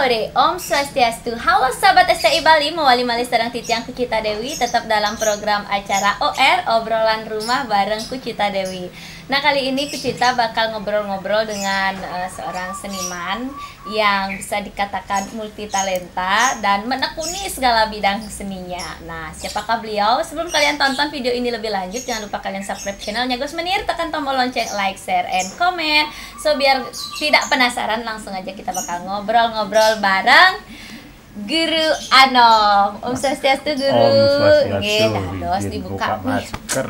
sore, Om Swastiastu. Halo sahabat STI Bali, mewali malih sedang Titiang Kucita Dewi, tetap dalam program acara OR, obrolan rumah bareng Kucita Dewi. Nah, kali ini Kucita bakal ngobrol-ngobrol dengan seorang seniman yang bisa dikatakan multitalenta dan menekuni segala bidang seninya. Nah, siapakah beliau? Sebelum kalian tonton video ini lebih lanjut, jangan lupa kalian subscribe channelnya Gus Menir, tekan tombol lonceng, like, share, and comment. So, biar tidak penasaran, langsung aja kita bakal ngobrol-ngobrol bareng Guru Anom. Om Swastiastu Guru. Om Nggih, Swastiastu. dados dibuka masker.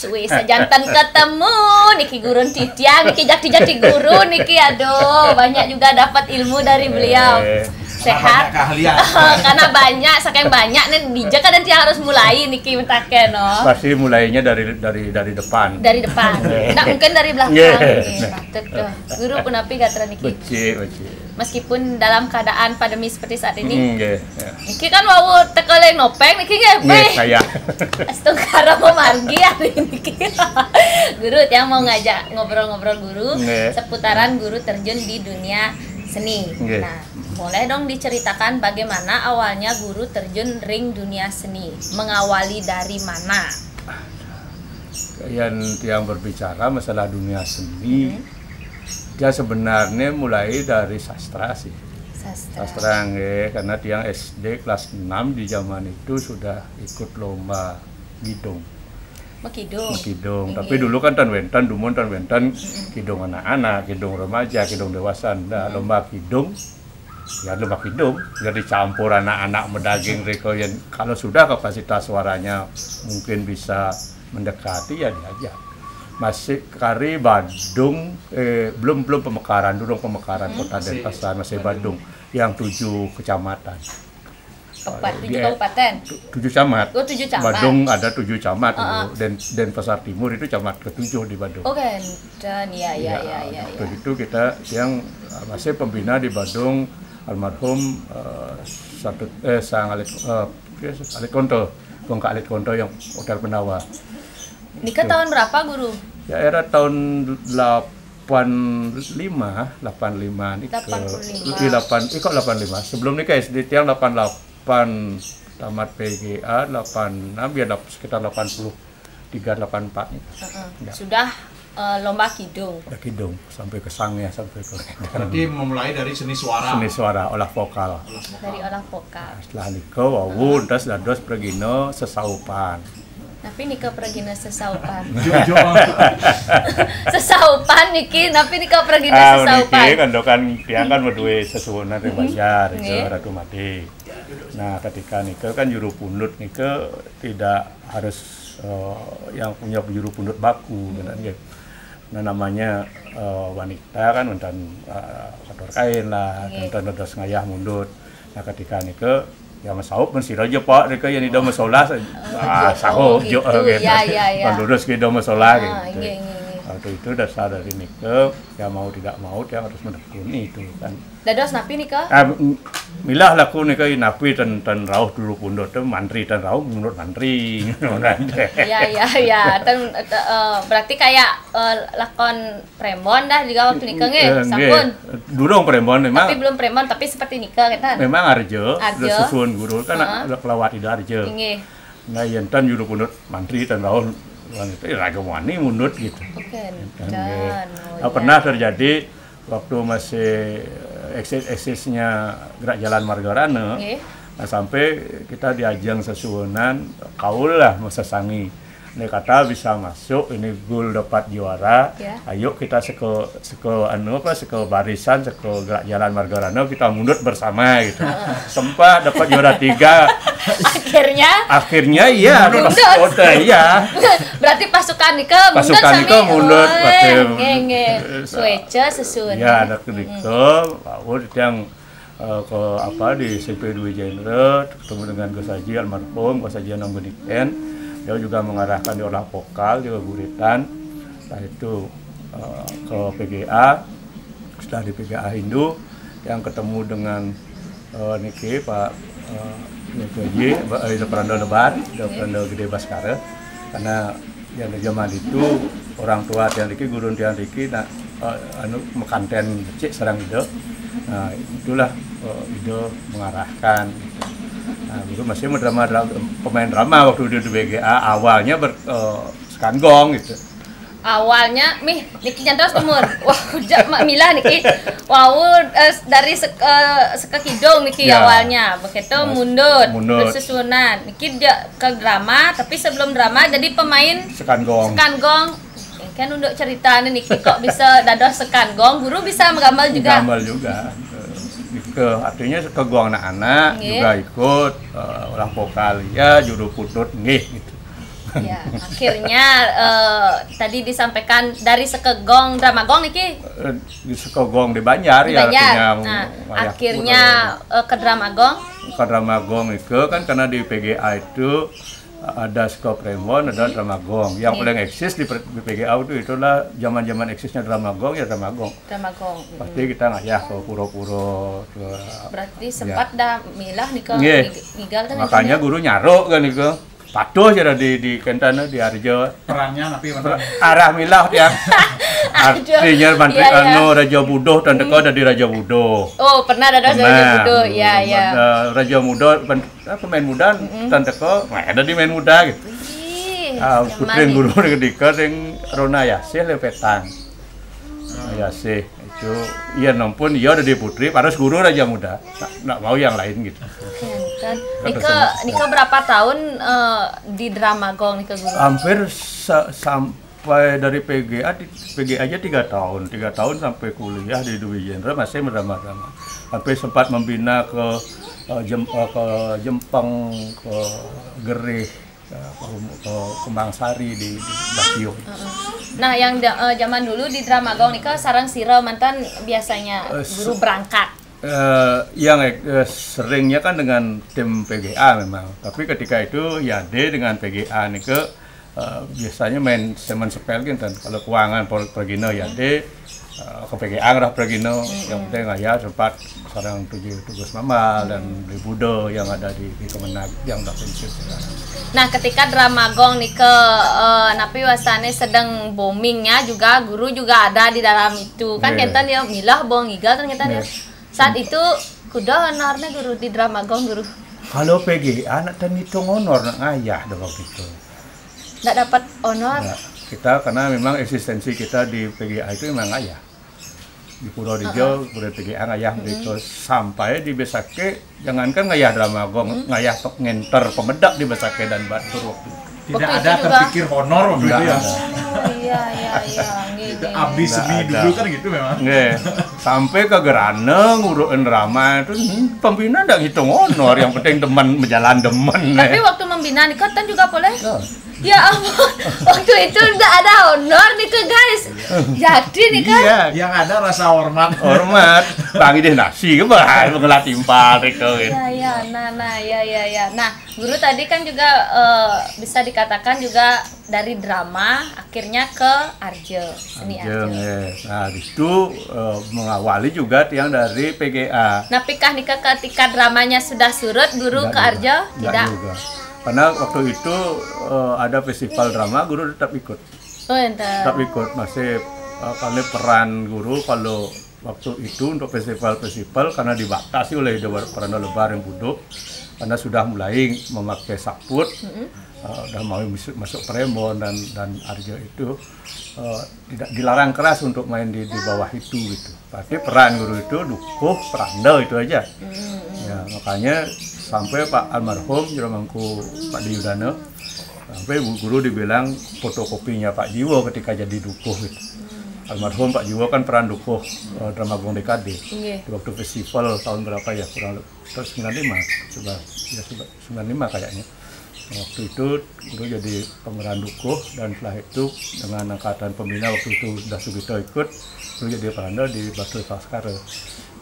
suwi sejantan ketemu niki gurun Titiang, niki jati-jati guru niki, aduh banyak juga dapat ilmu dari beliau. Sehat karena banyak, saking banyak nih dijak dan dia harus mulai niki mentaken no. Pasti mulainya dari depan. Dari depan. Nah, mungkin dari belakang nih. Patut tuh. Guru punapi gatra niki. Beci. Meskipun dalam keadaan pandemi seperti saat ini. Nggih. Niki kan wau tekeleng nopeng niki nggih. Nggih, saya. Astungkara mau margi hari ini. Guru yang mau ngajak ngobrol-ngobrol guru seputaran guru terjun di dunia seni. Nah, boleh dong diceritakan bagaimana awalnya guru terjun ring dunia seni? Mengawali dari mana? Yang berbicara masalah dunia seni, dia sebenarnya mulai dari sastra sih. Sastra nggih, karena dia SD kelas 6 di zaman itu sudah ikut lomba gidong. Kidung. Tapi dulu kan tan wentan kidung anak-anak, kidung remaja, kidung dewasa. Nah, lomba kidung. Ya lomba kidung, jadi campur anak-anak medaging reko yang kalau sudah kapasitas suaranya mungkin bisa mendekati ya diajak. Masih kari Badung, belum pemekaran, dulu pemekaran Kota Denpasar, masih Badung yang 7 kecamatan. 7 kabupaten. 7 camat. Oh, 7 camat. Badung ada 7 camat dan Denpasar Timur itu camat ke-7 di Badung. Oke, dan ya. Begitu kita yang masih pembina di Badung almarhum Sang Alit Konto, Bongka Alit Konto yang Hotel Penawa. Nikah tahun berapa, Guru? Ya era tahun 85 nikah. 85. Kok 85? Sebelum nikah SD tiang 88 tamat PGA 86 ya sekitar 83 84 nih. Sudah lomba kidung. Kidung sampai ke sangnya sampai ke. Berarti memulai dari seni suara. Seni suara, olah vokal. Dari olah vokal. Setelah nikah wawu terus dados pregino sesaupan. Tapi nikah pergina sesaupan. Sesaupan niki, tapi nikah pergina sesaupan. Niki kan tiang kan berdua sesuhunan di Banjar, itu Ratu Mati. Nah, ketika nikah kan juru pundut nikah tidak harus yang punya juru pundut baku, kan gitu. Nah, namanya wanita kan enten kotor kain lah, enten dos ngayah mundut. Nah, ketika nikah ya masaup mesti aja Pak mereka yang tidak masalah sahur jo lurus kita masalah gitu. Waktu itu dasar dari nikah ya mau tidak mau dia harus menekuni itu kan. Dados napi nikah? Milah laku nikah napi dan rauh dulu pundut tuh mantri dan rauh menurut mantri. Ya. Berarti kayak lakon premon dah juga waktu nikah nggih, sampun. Durung premon memang. Tapi belum premon, tapi seperti nikah kan. Memang arjo, susun guru kan kelawat itu arjo. Nggih. Nah, yentan juru pundut mantri dan rauh wanita ragam wani mundut gitu. Pernah terjadi waktu masih eksisnya Gerak Jalan Margarana, nah, sampai kita diajang sesuunan kaul lah mesesangi. Ini kata bisa masuk, ini gul dapat juara. Ayo kita seko barisan, seko Gerak Jalan Margarana kita mundur bersama gitu. Sempat dapat juara 3. Akhirnya iya. Iya. Berarti pasukan nikah mundur. Sueca sesuun. Ya, ada kediko, yang ke di SMP Dwi Jenderal ketemu dengan Gus Haji almarhum Gus Haji Anong Geniken. Dia juga mengarahkan di olah vokal, juga guritan. Setelah itu ke PGA, setelah di PGA Hindu yang ketemu dengan niki Pak Haji Perando Lebar, Perando Gede Baskara, karena yang di zaman itu orang tua Tian Riki, guru Tian Riki, mekanten becik serang itu. Nah, itulah ide mengarahkan. Nah, guru masih pemain drama waktu di BGA awalnya sekangong gitu. Awalnya niki nyantos umur. Wah, mak milah niki. Wow, dari sekekidung niki Ya. awalnya. Begitu mundut. Mundut. Susunan. Niki dia ke drama, tapi sebelum drama jadi pemain Sekangong. sekanggong. Kan untuk ceritanya niki kok bisa dados sekanggong, guru bisa menggambar juga. Gambar juga. Artinya sekegong anak-anak Nggih. juga ikut orang vokal ya juru putut nggih gitu. Ya, akhirnya tadi disampaikan dari sekegong dramagong niki Di sekegong di Banjar di ya Banjar. artinya Nah, wayah akhirnya ke dramagong. ke Dramagong itu kan karena di PGA itu ada skop Rembon, ada Dramagong. Yang paling eksis di PGA itu itulah zaman-zaman eksisnya Dramagong ya Dramagong. Dramagong. Pasti kita ngayah ke pura-pura ke Berarti sempat dah milah nih ke Nggih. ngigal kan makanya guru nyaruk kan itu. Patuh aja di Kentana di Arjo. Perannya tapi mana? Arah milah yang Aduh. artinya Mantri Iya, iya. Raja Budo dan teko ada di Raja Budo. Oh, pernah ada Raja Budo. Ya, ya. Raja Muda pemain muda dan teko ada di main muda gitu. Ih, Putri zaman guru ketika yang Rona Yasih lepetan. Yasih itu iya nompun iya ada di Putri paras guru Raja Muda. Nggak mau yang lain gitu. kan. Nika berapa tahun di Dramagong nika guru? Hampir sampai dari PGA aja 3 tahun sampai kuliah di Dwi Jenderal masih drama-drama. Sampai sempat membina ke Jempang, ke Gerih, ke Kembang Sari di Bakio. Nah, yang zaman dulu di Dramagong nika sarang sira mantan biasanya guru berangkat. Yang seringnya kan dengan tim PGA memang, tapi ketika itu ya D dengan PGA nih biasanya main semen sepel gitu kan. Kalau keuangan Pergino ya D, ke PGA ngerah Pergino, yang penting ya sempat sarang tugas Mama dan di Budo yang ada di Kemenag yang tak pensiun sekarang. Nah, ketika Dramagong nih napi wasane sedang boomingnya juga guru juga ada di dalam itu kan. Yeah. Kita dia milah bong igal ternyata dia. Yeah. Saat itu kuda honornya guru di Dramagong guru. Kalau PGA nak hitung honor nak ngayah dah waktu itu. Nggak dapat honor. Nah, kita karena memang eksistensi kita di PGA itu memang ngayah. Di Purworejo, PGA ngayah itu sampai di Besake, jangankan ngayah Dramagong, ngayah ngenter pemedak di Besake dan Batur waktu itu. Tidak Waktu ada itu juga. terpikir honor waktu itu ya. Oh iya. Itu abdi seni Nggak dulu ada. kan gitu memang. Nggih, sampai ke Gerane ngurusin drama itu pembina ndak ngitung honor, yang penting teman menjalan demen. Tapi waktu membina nih kan juga boleh. Oh. Ya ampun, waktu itu udah ada honor nih guys. Jadi nih kan. Iya, Yang ada rasa hormat. hormat. Bagi deh nasi ke bahan mengelat timpal itu. Ya, ya. Nah, guru tadi kan juga bisa dikatakan juga dari drama akhirnya ke Arjo, seni Arjo. Nah, itu mengawali juga yang dari PGA. Nah, pikah nih ketika dramanya sudah surut, guru ke Arjo? Tidak juga. Karena waktu itu ada festival drama, guru tetap ikut. Oh, ente. Tetap ikut, masih karena peran guru kalau waktu itu untuk festival-festival karena dibatasi oleh peran lebar yang buduk, karena sudah mulai memakai saput, udah mau masuk Prembon dan Arjo itu tidak dilarang keras untuk main di bawah itu gitu. Tapi peran guru itu dukuh peranda itu aja. Ya, makanya sampai Pak almarhum Jeromangku Pak Diyudana, sampai guru dibilang fotokopinya Pak Jiwo ketika jadi dukuh gitu. Almarhum Pak Jiwo kan peran dukuh Dramagong DKD. Di waktu festival tahun berapa ya, kurang tahun 95 coba ya 95 kayaknya. Waktu itu guru jadi pemeran dukuh, dan setelah itu dengan angkatan pembina waktu itu sudah Sugito ikut, guru jadi peranda di Batu Laskar.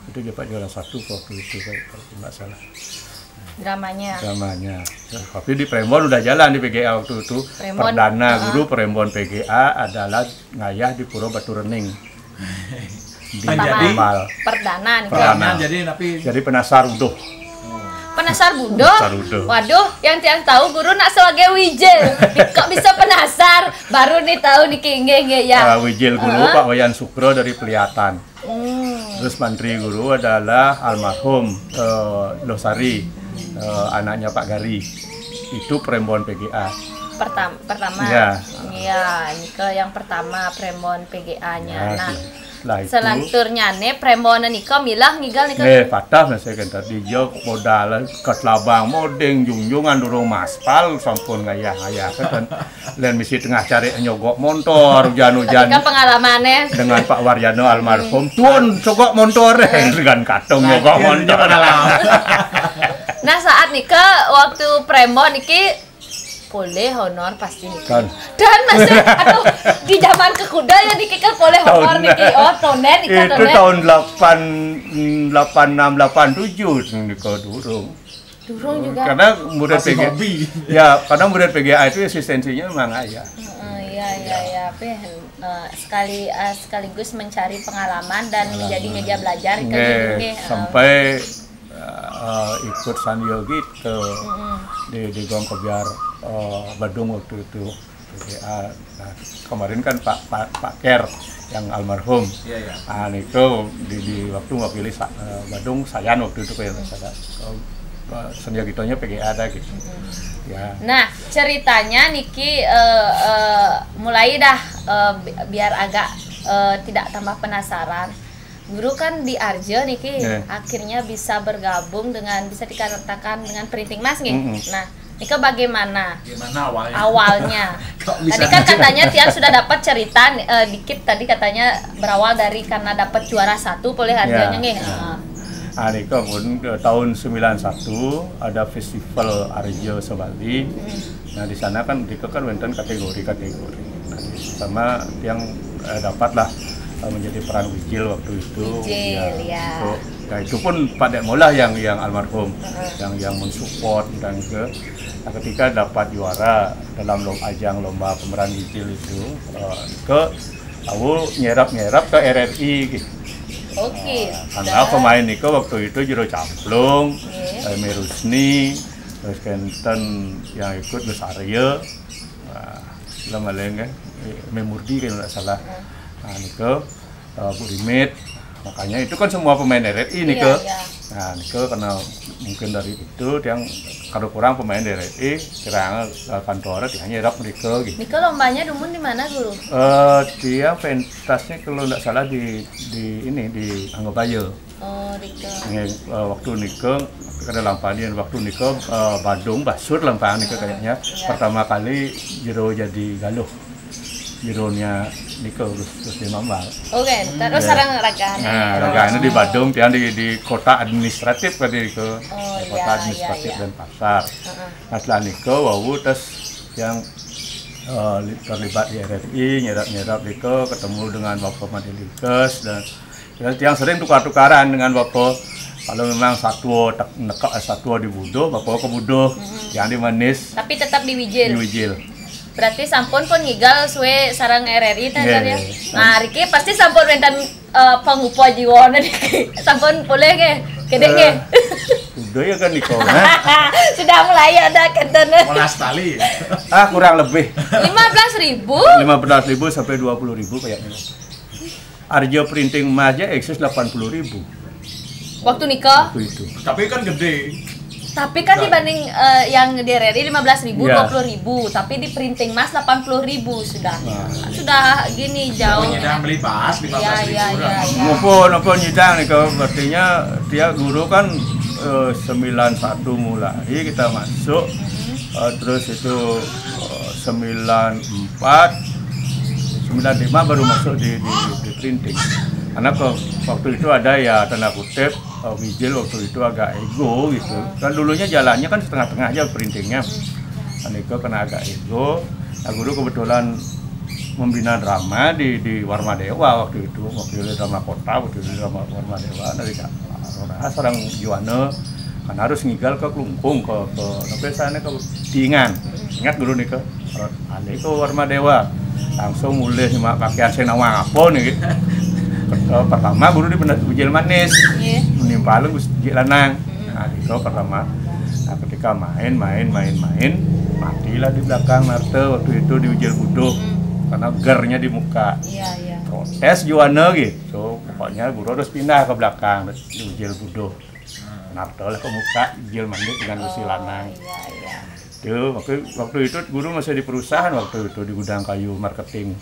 Itu dapat juara 1 waktu itu kalau nggak salah. Dramanya. Tapi di Prembon udah jalan di PGA waktu itu. Prembon, Perdana guru Prembon PGA adalah ngayah di Puro Batu Rening. Di Jadi- Amal. Perdana nih. Perdana. Jadi tapi Jadi penasar uduh. Penasar budo. Penasar budo. Waduh, yang tiang tahu guru nak sebagai wijel. Kok bisa penasar? Baru nih tahu nih nge ya. Wijil guru Pak Wayan Sukro dari Peliatan. Terus mantri guru adalah almarhum Losari, anaknya Pak Gari. Itu Prembon PGA. Pertama. Ya. Iya, ini ke yang pertama Prembon PGA-nya. Nah, setelah itu selanturnya nih Prembon Niko milah ngigal Niko. patah saya kan tadi jauh modal ke labang modeng jungjungan durung maspal sampun ngayah-ngayah kan dan misi tengah cari nyogok motor hujan-hujan. Ketika pengalamannya Dengan Pak Waryono almarhum tuan cogok motor dengan katong nyogok motor. Nah saat Nika waktu Prembon Niki boleh honor pasti Niki. Kan. Dan masih aduh di zaman kekuda ya Niki kan boleh honor Niki. Oh tonen Nika Itu tonen. tahun 86 87 Niko durung. Durung juga. Karena murid Masih PGA. hobi. Ya, karena murid PGA itu eksistensinya memang ayah. Iya, sekaligus mencari pengalaman dan menjadi media belajar ke gini. Sampai ikut Sandio gitu di Gong Kebiar Badung waktu itu PGA. Nah, kemarin kan Pak Ker yang almarhum. Iya. Nah, itu di waktu mewakili Badung Sayan waktu itu kayak ada Sandio gitunya PGA ada gitu. Ya. Nah, ceritanya Niki mulai dah biar agak tidak tambah penasaran. Guru kan di Arjo Niki akhirnya bisa bergabung dengan bisa dikatakan dengan printing mas nih. Nah, Niki bagaimana? Gimana awalnya? Awalnya. Tadi kan katanya Tian sudah dapat cerita dikit tadi katanya berawal dari karena dapat juara 1 oleh Arjonya nih. Niko pun tahun 91 ada festival Arjo Sebali. Nah di sana kan Niko kan wenten kategori. Nah, sama yang dapatlah menjadi peran Wijil waktu itu. Nah itu pun pada mula yang almarhum yang mensupport dan ketika dapat juara dalam ajang lomba pemeran Wijil itu lalu nyerap ke RRI gitu. Oke. Karena pemain Niko waktu itu Jero Camplung, Merusni, terus Kenten yang ikut Besarya, Memurdi kalau tidak salah. Nah, Niko, Bu Rimit, makanya itu kan semua pemain RRI Niko. Nah, Niko karena mungkin dari itu yang kalau kurang pemain RRI, kira kantor dia nyerap Niko gitu. Niko lombanya dumun di mana Guru? Dia pentasnya kalau tidak salah di Anggobayo. Oh, Niko. Waktu Niko kada lampanian waktu Niko Badung Basur lampang Niko kayaknya pertama kali Jero jadi galuh. Jeronya Niko terus di Mambal. Oke, terus sarang ragane. Nah, ragane di Badung, dia di kota administratif kan Niko. Kota administratif dan pasar. Nah, setelah Niko wawu terus yang terlibat di RRI, nyerap Niko ketemu dengan Bapak Madilikes dan yang sering tukar-tukaran dengan Bapak. Kalau memang satwa di Budo, Bapak ke Budo, yang di Manis. Tapi tetap di Wijil. Di Wijil. Berarti sampun pun ngigal suwe sarang RRI ya. Nah, Riki pasti sampun rentan pangupo jiwana Riki. Sampun boleh ke? Gede ke? Udah ya kan Niko. Sudah mulai ada kentene. Molas tali. Kurang lebih. 15.000 sampai 20.000 kayaknya. Arjo printing Maja eksis 80.000. Waktu Niko? Waktu itu. Tapi kan gede. Tapi kan dibanding yang di RRI 15.000, 20.000, tapi di printing mas 80.000 sudah. Sudah gini jauh. Nyedang beli pas 15.000. Apa nyidang nih artinya dia guru kan 91 mulai kita masuk, terus itu 95 baru masuk di printing. Karena waktu itu ada ya tanda kutip Wijil waktu itu agak ego gitu. Kan dulunya jalannya kan setengah-tengah aja printingnya. Dan itu kena agak ego. Nah, guru kebetulan membina drama di Warmadewa waktu itu, waktu drama kota, waktu itu drama Warmadewa dari seorang Juwana kan harus ngigal ke Klungkung ke sana ke Dingan. Ingat guru nih ke Warmadewa. Langsung mulai sama pakaian senawang apa nih gitu. Pertama guru di Wijil Manis, menimpalung Wijil Lanang. Nah itu pertama. Nah ketika main, matilah di belakang Marte waktu itu di Wijil Budo karena gernya di muka. Protes Juwana gitu. pokoknya guru harus pindah ke belakang, ujil buduh. Narto lah ke muka, ujil mandi dengan usi lanang. Iya. Tuh, waktu itu guru masih di perusahaan waktu itu di gudang kayu marketing.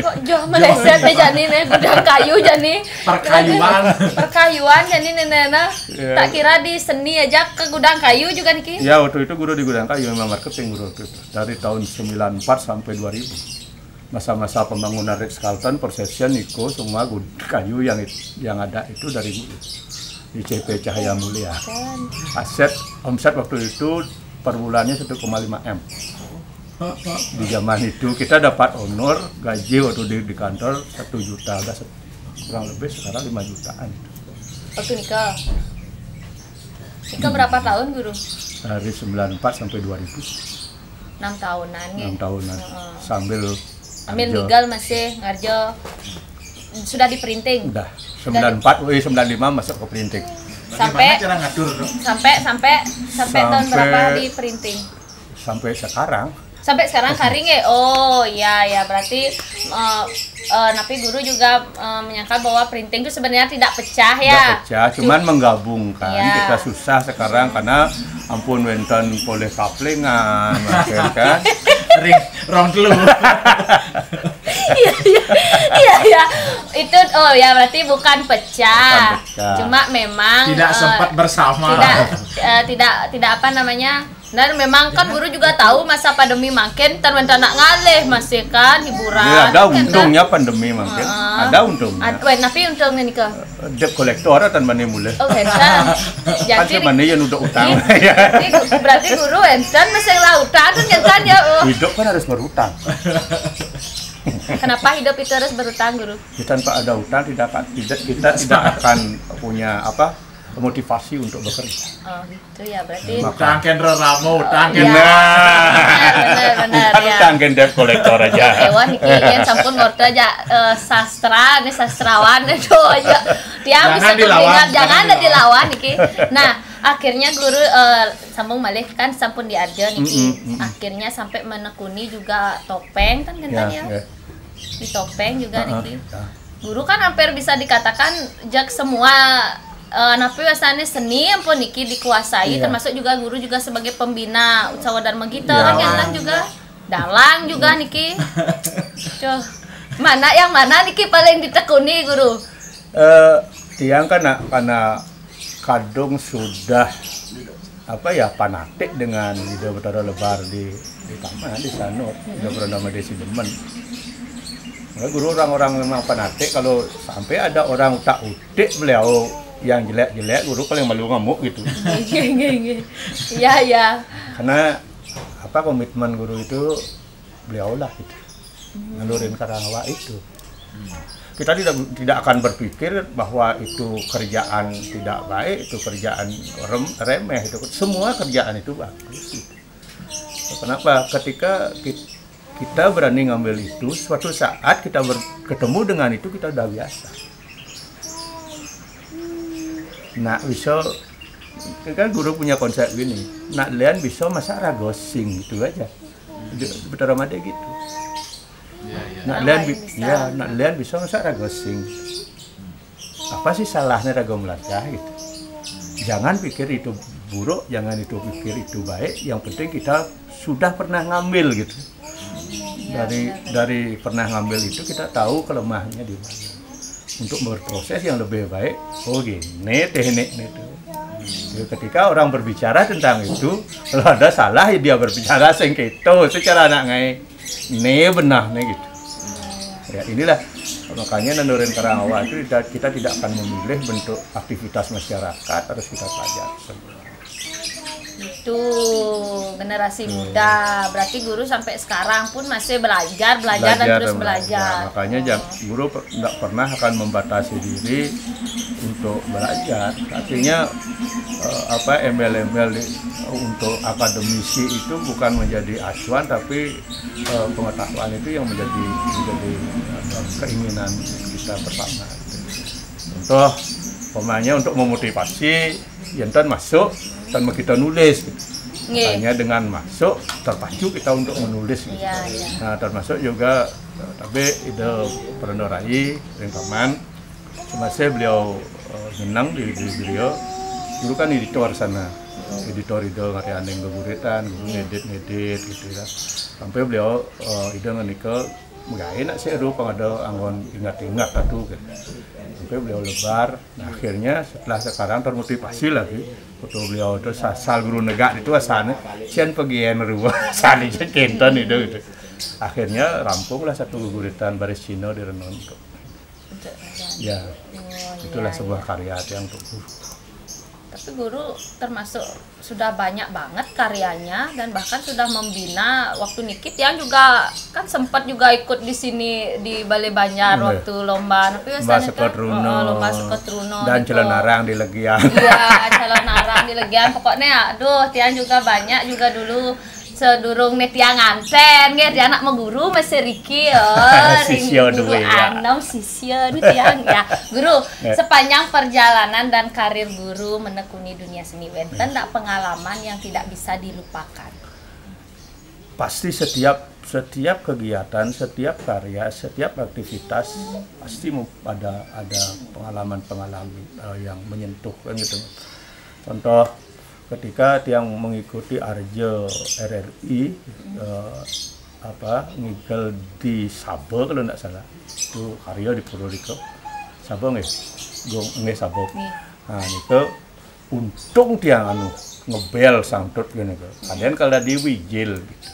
Kok jauh meleset deh jani nih gudang kayu jani. Perkayuan jani nena. Tak kira di seni aja ke gudang kayu juga nih. Ya waktu itu guru di gudang kayu memang marketing guru itu dari tahun 94 sampai 2000. Masa-masa pembangunan Ritz Carlton, Possession, Niko, semua kayu yang ada itu dari guru. Di CP Cahaya Mulia. Aset omset waktu itu per bulannya 1,5 M. Di zaman itu kita dapat honor gaji waktu di kantor 1 juta, kurang lebih sekarang 5 jutaan. Waktu nikah berapa tahun guru? Dari 94 sampai 2000. 6 tahunan ya. 6 tahunan. Sambil legal masih ngarjo. Sudah di printing. Udah 94, 95 masuk ke printing. Sampai cara ngatur dong? Sampai tahun berapa di printing? Sampai sekarang. Sampai sekarang karing ya. Oh ya berarti tapi guru juga menyangka bahwa printing itu sebenarnya tidak pecah ya. Tidak pecah, cuman menggabungkan. Ya. Kita susah sekarang karena ampun wenten boleh kaplingan, kan? Ring rong telu. Iya. Itu berarti bukan pecah. Cuma memang tidak sempat bersama. Tidak apa namanya? Dan memang kan guru juga tahu masa pandemi makin terbentak nak ngalih masih kan hiburan. Ya, ada untungnya pandemi makin. Ada untungnya. Tapi untungnya nih ke debt kolektor dan mana mulai. Oh, kan. Jadi mana yang udah utang. Berarti guru enten masih lautan kan ya. Hidup kan harus berutang. Kenapa hidup itu harus berutang, guru? Tanpa ada utang kita tidak akan punya motivasi untuk bekerja. Oh gitu ya, berarti Utang kendro ramo, utang benar ya. Utang debt kolektor aja. Hewan iki yang sampun ngerti aja sastra, nih sastrawan itu aja. Dia bisa terlihat, jangan dilawan iki. Nah, akhirnya guru sambung malih kan sampun diarjo niki. Akhirnya sampai menekuni juga topeng kan ya. Di topeng juga niki. Guru kan hampir bisa dikatakan semua napi wasane seni ampun niki dikuasai, termasuk juga guru juga sebagai pembina Utsawa Dharma Gita kan juga dalang juga niki. Coh, yang mana niki paling ditekuni guru? Tiang karena kadung sudah fanatik dengan Ida Betara Lebar di taman di Sanur, Ida bernama Desi Demen. Guru orang-orang memang fanatik, kalau sampai ada orang tak udik beliau yang jelek-jelek, guru paling malu ngamuk gitu. Iya. Karena komitmen guru itu beliau lah gitu. Ngalurin Karangawa itu. Kita tidak akan berpikir bahwa itu kerjaan tidak baik, itu kerjaan remeh, itu semua kerjaan itu bagus. Gitu. Kenapa? Ketika kita berani ngambil itu, suatu saat kita ketemu dengan itu kita udah biasa. Nak bisa kan guru punya konsep gini, nak lian bisa masa ragosing gitu aja. Betul ramade gitu. Nak lian bisa masa ragosing. Apa sih salahnya rago melacah gitu? Jangan pikir itu buruk, jangan itu pikir itu baik. Yang penting kita sudah pernah ngambil gitu. Dari pernah ngambil itu kita tahu kelemahannya di mana. Untuk berproses yang lebih baik, gini tekniknya itu. Ketika orang berbicara tentang itu, kalau ada salah ya dia berbicara itu secara anak ngai, ini benar nih gitu. Ya inilah makanya Nandoren Karangawa itu kita tidak akan memilih bentuk aktivitas masyarakat, harus kita pelajari. Itu generasi muda, berarti guru sampai sekarang pun masih belajar dan terus belajar. Makanya guru tidak pernah akan membatasi diri untuk belajar. Artinya embel-embel untuk akademisi itu bukan menjadi acuan, tapi pengetahuan itu yang menjadi keinginan kita bersama. Contoh, pemainnya untuk memotivasi, yantan masuk tanpa kita nulis. hanya dengan masuk terpacu kita untuk menulis gitu. Iya, iya. Nah termasuk juga tapi ide Pernah Rai Ringkaman semasa beliau menang di beliau dulu kan editor sana, editor ide ngarian yang geguritan, ngedit gitu ya. Sampai beliau ide ngenika nggak enak sih aduh pengada anggon ingat-ingat atuh gitu. Sampai beliau lebar, nah akhirnya setelah sekarang termotivasi lagi betul beliau itu sasal guru negak itu asalnya sian pegian ruah salihnya kenton itu gitu. Akhirnya rampunglah satu guguritan baris Cina di Renon itu. Ya, itulah sebuah karya yang untuk guru. Tapi guru termasuk sudah banyak banget karyanya dan bahkan sudah membina waktu Nikit yang juga kan sempat juga ikut di sini di Balai Banjar waktu lomba. Tapi lomba sekot runo, lomba sekot runo dan celenarang di Legian. Iya, celenarang di Legian. Pokoknya aduh tiang juga banyak juga dulu sedurung tiang nganten nggih dia anak mengguru masih Riki sisyo guru duwe ya. anom sisyo nu tiang ya. Guru, sepanjang perjalanan dan karir guru menekuni dunia seni wenten tak pengalaman yang tidak bisa dilupakan? Pasti setiap kegiatan, setiap karya, setiap aktivitas pasti ada pengalaman-pengalaman yang menyentuh kan gitu. Contoh ketika tiang mengikuti Arjo RRI ngigel di Sabo kalau tidak salah itu karya di Purworejo Sabo nggih Sabo. Nah itu untung tiang ngebel sangtut gini kalian kalau di Wijil gitu.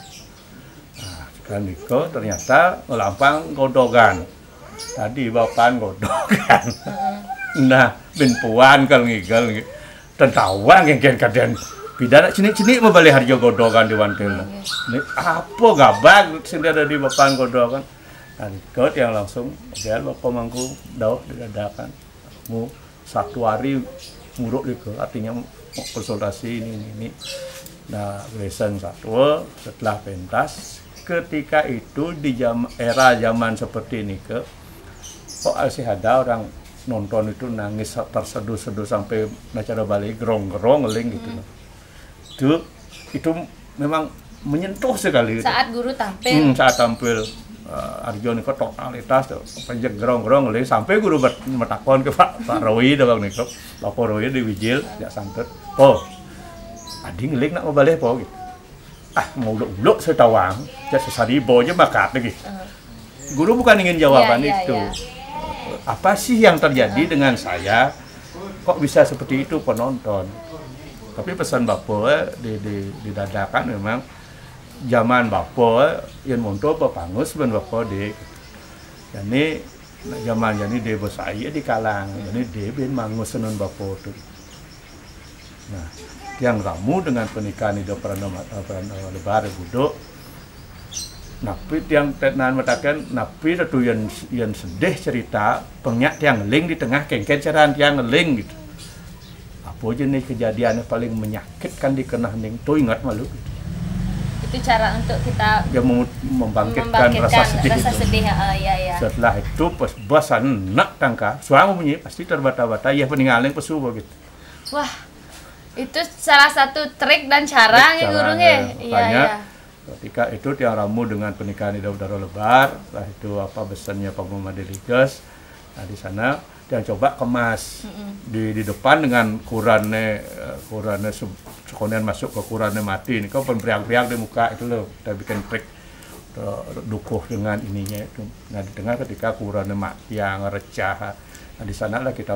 Nah sekarang itu ternyata ngelampang godogan tadi bapan godogan. Nah ben puan kalau ngigel gitu. Tentawang yang kadang pidana cini-cini membeli harga godogan di wantil. Ini apa gabag sendiri ada di bapan godogan. Nah, ikut yang langsung biar bapak mangku dawah didadakan. Mu satu hari muruk itu artinya konsultasi ini. Nah, lesson satu setelah pentas ketika itu di era zaman seperti ini kok masih ada orang nonton itu nangis terseduh-seduh sampai acara balik gerong-gerong ngeling gitu. Itu memang menyentuh sekali. Saat guru tampil. Saat tampil Arjo niko totalitas penjek gerong-gerong ngeling sampai guru bertakon ke Pak Rowi doang niko. Pak Rowi di Wijil ya santut. Oh, adi ngeling nak balik po gitu. Mau uluk saya tawang, ya sesari boja bakat lagi. Guru bukan ingin jawaban itu. Apa sih yang terjadi dengan saya kok bisa seperti itu penonton. Tapi pesan Bapak didadakan memang zaman Bapak yang monto pepangus ben Bapak di jadi zaman jadi de saya di kalang jadi de ben mangus senun Bapak itu. Nah yang ramu dengan pernikahan itu pernah lebar budok. Napi tiang tenan matakan napi itu yang sedih cerita penyak tiang ngeling di tengah kengken ceran tiang ngeling gitu. Apa jenis kejadian yang paling menyakitkan di kenah ning tuh ingat malu gitu. Itu cara untuk kita dia membangkitkan rasa sedih. Ya. Setelah itu pas basan nak tangka suami bunyi pasti terbata-bata ya peninggalan pesu gitu. Wah itu salah satu trik dan cara ya guru iya. Ketika itu tiang ramu dengan pernikahan di Udara Lebar, lah itu apa besannya Pak Muhammad Deliges. Nah di sana tiang coba kemas di depan dengan kurannya sekolah masuk ke kurannya mati. Ini kau penpriang-priang di muka itu loh, kita bikin trik dukuh dengan ininya itu. Nah di tengah ketika kurannya mati yang recah. Nah di sana lah kita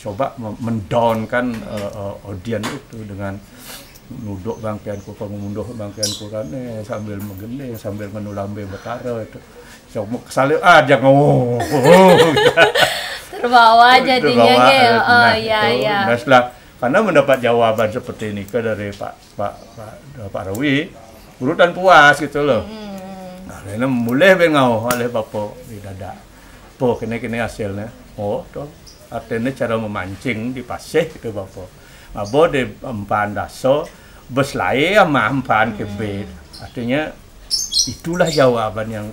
coba mendownkan audiens itu dengan nuduk bangkian kupang munduh bangkian kurane sambil menggene sambil menulambe betara itu sok salih aja terbawa jadinya ya. Nah setelah karena mendapat jawaban seperti ini dari Pak Rawi guru dan puas gitu loh. Nah ini mulai bengau oleh Bapak di dada po kene hasilnya tuh artinya cara memancing di pasih gitu Bapak. Abo de empan daso beslai sama empan kebet. Artinya itulah jawaban yang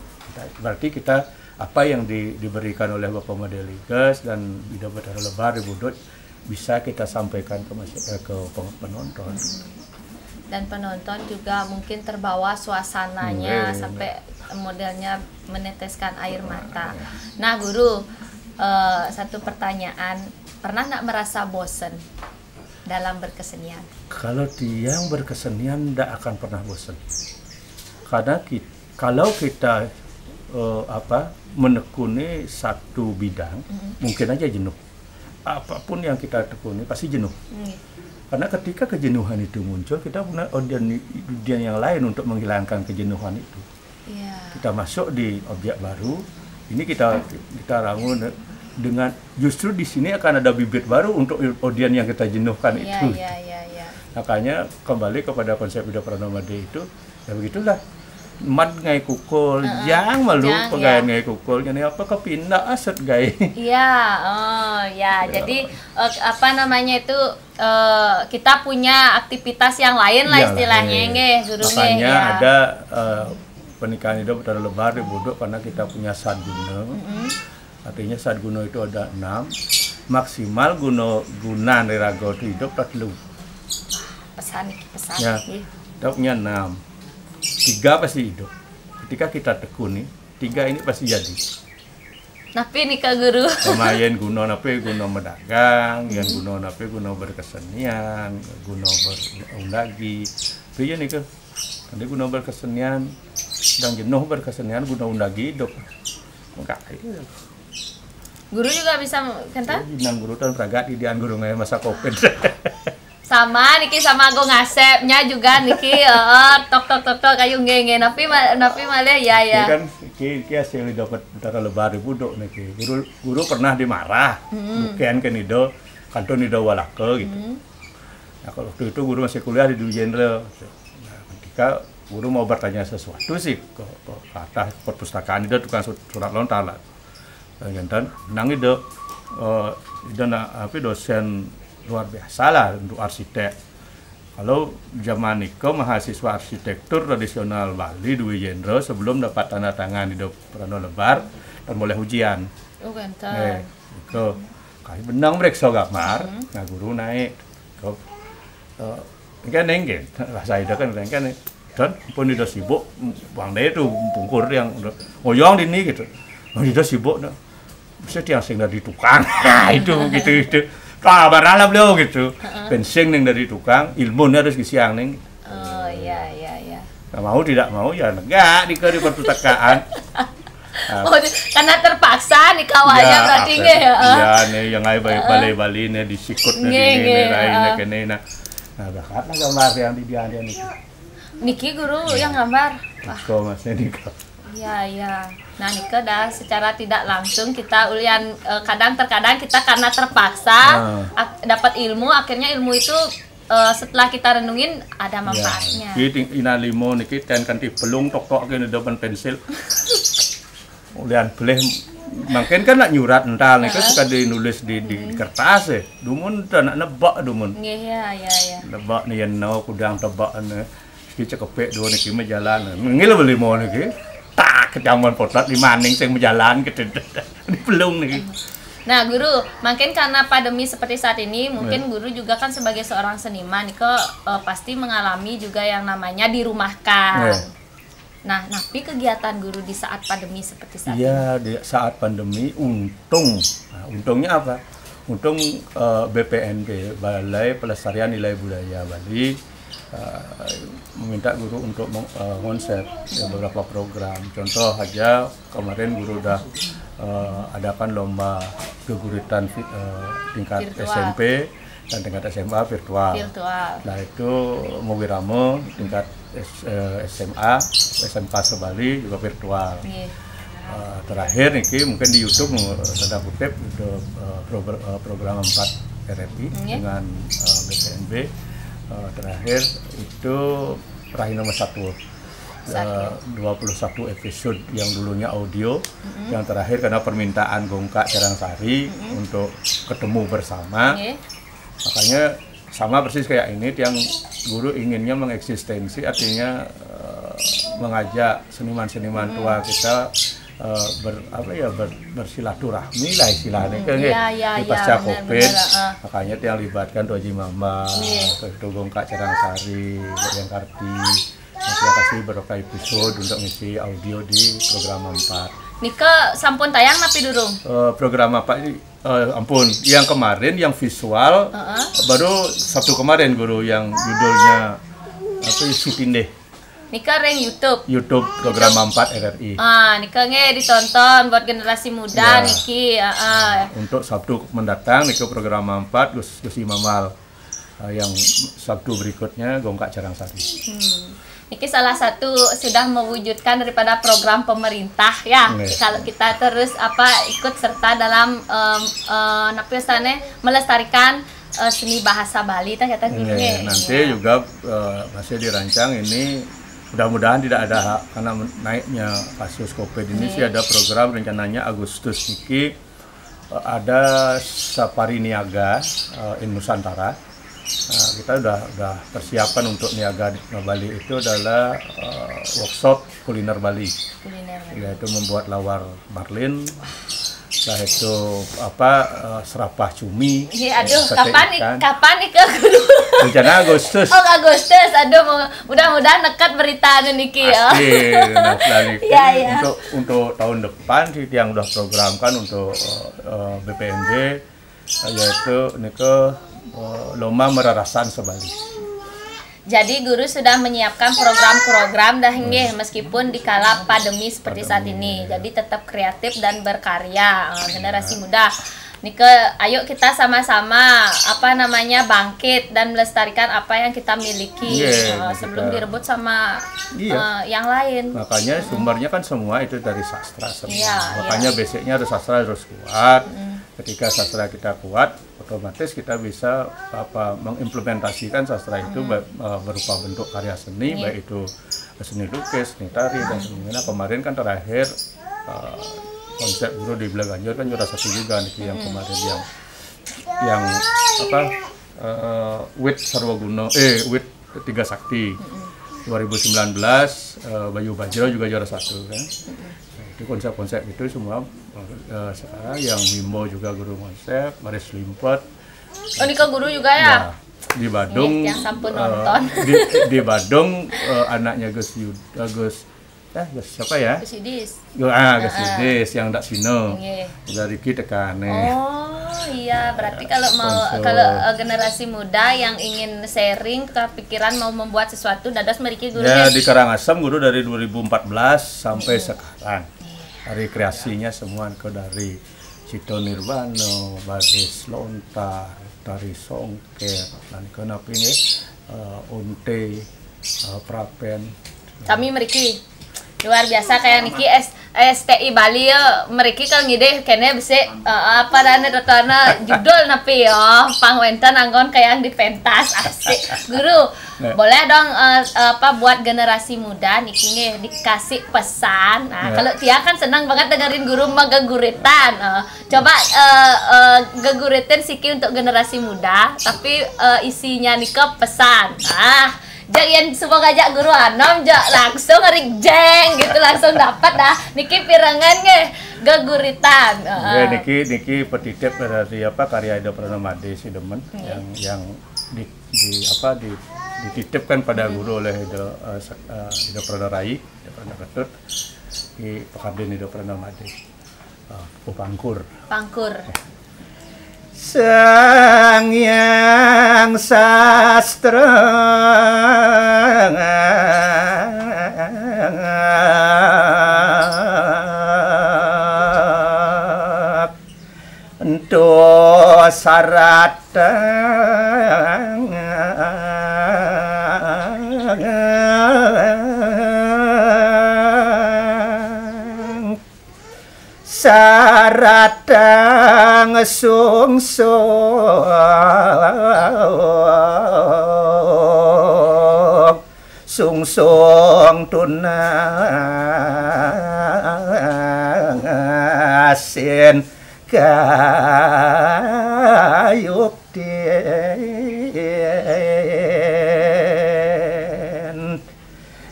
berarti kita apa yang diberikan oleh Bapak Madeliges dan Bidang Batara Lebar di Budut bisa kita sampaikan ke penonton. Dan penonton juga mungkin terbawa suasananya sampai modelnya meneteskan air mata. Nah, Guru, satu pertanyaan, pernah nggak merasa bosen dalam berkesenian? Kalau yang berkesenian tidak akan pernah bosan. Karena kalau kita menekuni satu bidang, mungkin aja jenuh. Apapun yang kita tekuni pasti jenuh. Karena ketika kejenuhan itu muncul, kita punya audiens yang lain untuk menghilangkan kejenuhan itu. Kita masuk di objek baru, ini kita ramu dengan justru di sini akan ada bibit baru untuk audiens yang kita jenuhkan itu. Makanya kembali kepada konsep Ida Pranomade itu, ya begitulah. Mat ngai kukul, jang malu pegawai ngai kukul, jadi apa kepindah aset gay. Jadi apa namanya itu kita punya aktivitas yang lain lah istilahnya, Guru. Makanya ada pernikahan itu Putra Lebar di Budok karena kita punya sadguna. Artinya sadguna itu ada 6, maksimal guna niraga itu hidup 40. Pesan. Ya, kita punya 6. 3 pasti hidup. Ketika kita tekuni, 3 ini pasti jadi. Tapi nih Kak Guru. Lumayan guna nape guna berdagang, yang guna nape guna berkesenian, guna berundagi. Itu ya nih ke. Nanti guna berkesenian, dan jenuh berkesenian guna undagi hidup. Enggak. Guru juga bisa kentang? Nang guru tan pragat di guru ngai masa Covid. Sama niki sama go ngasepnya juga niki tok kayu ngenge napi malah ya. Kan iki hasil dapat Putra Lebar di Budok niki. Guru pernah dimarah. Bukan kan itu kantor nido walake gitu. Nah, kalau waktu itu guru masih kuliah di Dwi Jenderal. Nah, ketika guru mau bertanya sesuatu sih ke atas perpustakaan itu tukang surat lontar lah. Dan nang itu dosen luar biasa lah untuk arsitek. Kalau zaman itu mahasiswa arsitektur tradisional Bali Dwi Jenderal sebelum dapat tanda tangan di Prano Lebar dan boleh ujian. Itu kayak benang mereka gambar. Nah guru naik. Kan nengke bahasa itu kan dan pun itu sibuk bang dia itu pungkur yang ngoyong di ini gitu. Itu sibuk dah. Bisa tiang dari tukang. Itu gitu. Barala beliau gitu, bensin yang dari tukang, ilmunya harus kisiang neng. Iya. Nggak mau tidak mau ya enggak di perpustakaan. Karena terpaksa nih kawannya berarti nggak ya? Iya nih yang ay balai nih disikut nih lainnya kene nah bakat lah gambar yang di dia nih. Niki Guru yang gambar. Kok masnya Niko. Iya. Nah, Nike dah secara tidak langsung kita ulian terkadang kita karena terpaksa dapat ilmu, akhirnya ilmu itu setelah kita renungin ada manfaatnya. Jadi inalimo niki ten kanti pelung tok kene depan pensil. Ulian boleh mungkin kan nak nyurat ental niki suka dinulis di kertas dumun nak nebak dumun. Iya. Nebak nih yang nau kudang tebak ne. Iki cekepek dua niki jalan. Ngil beli mo niki. Kejaman potlat di maning sing berjalan gitu di pelung nih. Nah Guru, mungkin karena pandemi seperti saat ini, mungkin Guru juga kan sebagai seorang seniman, pasti mengalami juga yang namanya dirumahkan. Nah, tapi kegiatan Guru di saat pandemi seperti saat ini? Iya, di saat pandemi untungnya apa? Untung BPNB, Balai Pelestarian Nilai Budaya Bali, meminta guru untuk mengonsep beberapa program. Contoh aja kemarin guru udah adakan lomba keguritan tingkat virtual. SMP dan tingkat SMA virtual. Nah itu Mowiramo tingkat SMA, SMK Sebali juga virtual. Terakhir nih mungkin di YouTube ada kutip itu program 4 RRI dengan BPNB. Terakhir itu peraih nomor 1 21 episode yang dulunya audio, yang terakhir karena permintaan Gongka Cerangsari untuk ketemu bersama, makanya sama persis kayak ini yang guru inginnya mengeksistensi, artinya mengajak seniman-seniman tua kita bersilaturahmi lah istilahnya kan Iya, di pasca benar, Covid. benar, Makanya yang libatkan Tuh Haji Mama, Tugong Kak Carangsari, yang Karti. Nanti kasih beberapa episode untuk ngisi audio di program 4. Nika sampun tayang napi durung? Program apa ini? Ampun, yang kemarin yang visual baru Sabtu kemarin guru yang judulnya apa Sipinde. Nika reng YouTube program 4 RRI. Nika ditonton buat generasi muda niki. Untuk Sabtu mendatang niki program 4 Gus Imamal. Yang Sabtu berikutnya Gongkak Carangsari. Niki salah satu sudah mewujudkan daripada program pemerintah ya. Kalau kita terus ikut serta dalam melestarikan seni bahasa Bali kata guru. Nanti juga masih dirancang ini, mudah-mudahan tidak ada karena naiknya kasus Covid ini sih ada program rencananya Agustus niki ada Safari Niaga in Nusantara. Kita udah persiapan untuk niaga di Bali itu adalah workshop kuliner Bali, yaitu membuat lawar marlin, itu serapah cumi. Kapan nih ke guru? Rencana Agustus. Agustus. Aduh, mudah-mudahan nekat berita niki ya. Untuk tahun depan sih yang udah programkan untuk BPNB yaitu lomba merarasan sebali. Jadi guru sudah menyiapkan program-program meskipun di kala pandemi seperti saat ini. Jadi tetap kreatif dan berkarya generasi muda. Ayo kita sama-sama bangkit dan melestarikan apa yang kita miliki sebelum direbut sama yang lain. Makanya sumbernya kan semua itu dari sastra semua. Makanya basicnya harus sastra harus kuat. Ketika sastra kita kuat, otomatis kita bisa mengimplementasikan sastra itu berupa bentuk karya seni, baik itu seni lukis, seni tari dan sebagainya. Kemarin kan terakhir konsep guru di Belaganjur kan juara 1 juga nih yang kemarin yang Wit Sarwaguno Wit Tiga Sakti 2019 Bayu Bajro juga juara 1 kan. Itu konsep-konsep itu semua sekarang yang Mimbo juga guru konsep, Maris Limpet. Nika guru juga ya? Di Badung yang sampun nonton. Di Badung anaknya Gus siapa ya? Gus Idis. Gus Idis yang ndak sino. Dari kita tekane. Oh iya, berarti kalau generasi muda yang ingin sharing kepikiran mau membuat sesuatu dados meriki guru. Ya di Karangasem guru dari 2014 sampai sekarang. Dari kreasinya semua dari Cito Nirwano, Baris Lontar, Tari Songket, dan kenapa ini Unte, Prapen. Kami meriki luar biasa kayak niki STI Bali ya mereka kalau ngide kene bisa judul napi ya pangwenten anggon kayak di pentas asik guru boleh dong buat generasi muda niki dikasih pesan kalau Tia kan senang banget dengerin guru magaguritan coba gaguritan siki untuk generasi muda tapi isinya nika pesan jangan semua ngajak guru anom langsung ngerik jeng gitu langsung dapat dah niki pirangan gaguritan. Niki petitip dari karya Ido Pranamade si demen yang dititipkan pada guru oleh Ido Pranarai, Ido Pranaketut di Pekabden Ido Pranamade. Pangkur. Sang Hyang Sastra ento sarata saratang sungsong tunasin kayukten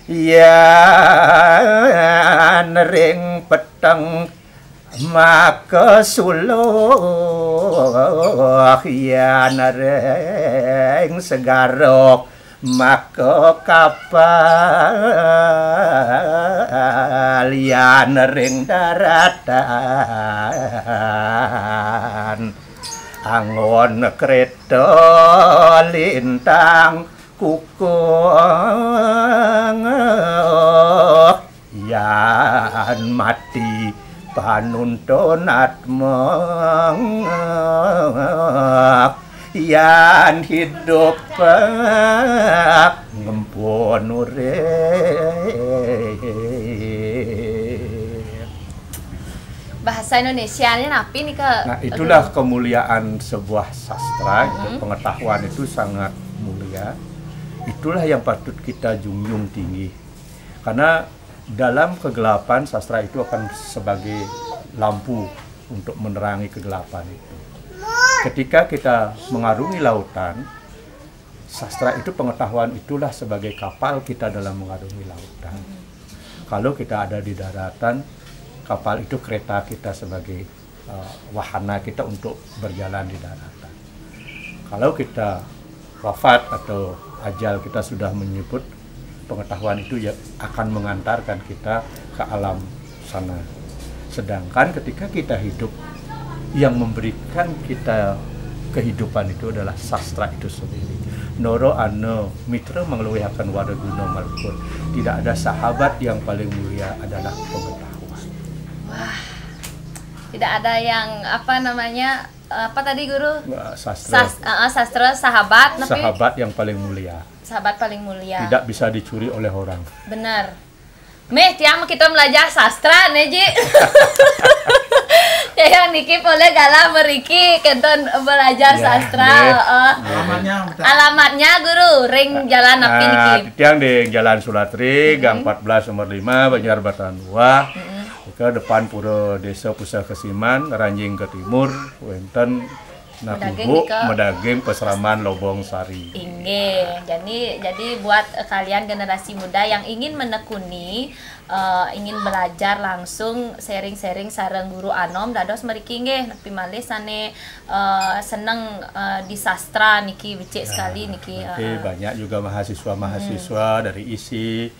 yan ring pet utang maka suluh yan reng segarok maka kapal yan reng daratan angon kereta lintang kukung yan mati panuntun atmong yan hidup ngempun urip. Bahasa Indonesianya napi nih ke. Nah, itulah kemuliaan sebuah sastra, gitu. Pengetahuan itu sangat mulia. Itulah yang patut kita junjung tinggi. Karena dalam kegelapan sastra itu akan sebagai lampu untuk menerangi kegelapan itu. Ketika kita mengarungi lautan, sastra itu pengetahuan itulah sebagai kapal kita dalam mengarungi lautan. Kalau kita ada di daratan, kapal itu kereta kita sebagai wahana kita untuk berjalan di daratan. Kalau kita wafat atau ajal kita sudah menyebut, pengetahuan itu ya akan mengantarkan kita ke alam sana. Sedangkan ketika kita hidup, yang memberikan kita kehidupan itu adalah sastra itu sendiri. Noro ano mitra mengeluarkan wadaguna malkun. Tidak ada sahabat yang paling mulia adalah pengetahuan. Wah, tidak ada yang apa namanya, apa tadi guru? Sastra. Sastra sahabat, tapi Sahabat yang paling mulia. sahabat paling mulia. Tidak bisa dicuri oleh orang. Benar. Meh, tiang kita belajar sastra, Neji. Yang niki boleh gala meriki kenton belajar sastra. Alamatnya guru, ring jalan api niki. Tiang di Jalan Sulatri, Gang 14 nomor 5, Banjarbatan 2. Ke depan Pura Desa Pusat Kesiman, Ranjing ke timur, wenten Nakubu, Medaging, Peseraman, Lobong Sari. Inge. Jadi buat kalian generasi muda yang ingin menekuni, ingin belajar langsung sharing-sharing sareng guru Anom dados meriki nggih nepi malih sane seneng di sastra niki becik sekali niki. Banyak juga mahasiswa-mahasiswa dari ISI,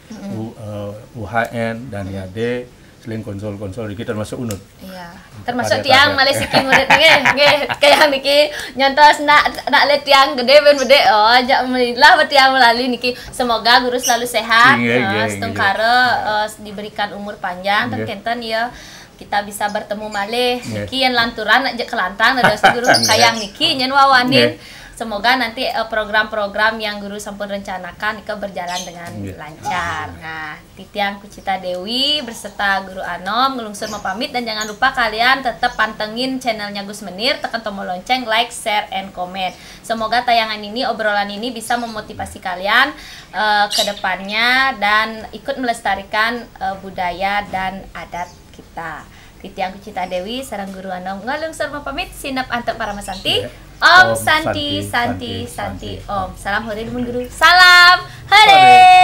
UHN dan IAD. Seling konsol-konsol dikit termasuk UNUD. Iya. Termasuk tiang malih siki murid nggih kayak niki nyontos nak lihat tiang gede ben gede jak melilah tiang melalui niki. Semoga guru selalu sehat, setengkara diberikan umur panjang dan kenten ya kita bisa bertemu malih niki yang lanturan aja kelantang dados guru kayang niki nyen wawanin. Semoga nanti program-program yang guru sampun rencanakan itu berjalan dengan lancar. Nah, Titiang Kucita Dewi berserta guru Anom ngelungsur mau pamit, dan jangan lupa kalian tetap pantengin channelnya Gus Menir, tekan tombol lonceng, like, share, and comment. Semoga tayangan ini, obrolan ini bisa memotivasi kalian ke depannya dan ikut melestarikan budaya dan adat kita. Titiang Kucita Dewi sareng guru Anom ngelungsur mau pamit, sinep antep para masanti. Om Santi Santi Santi Om. Salam hore guru. Salam hore.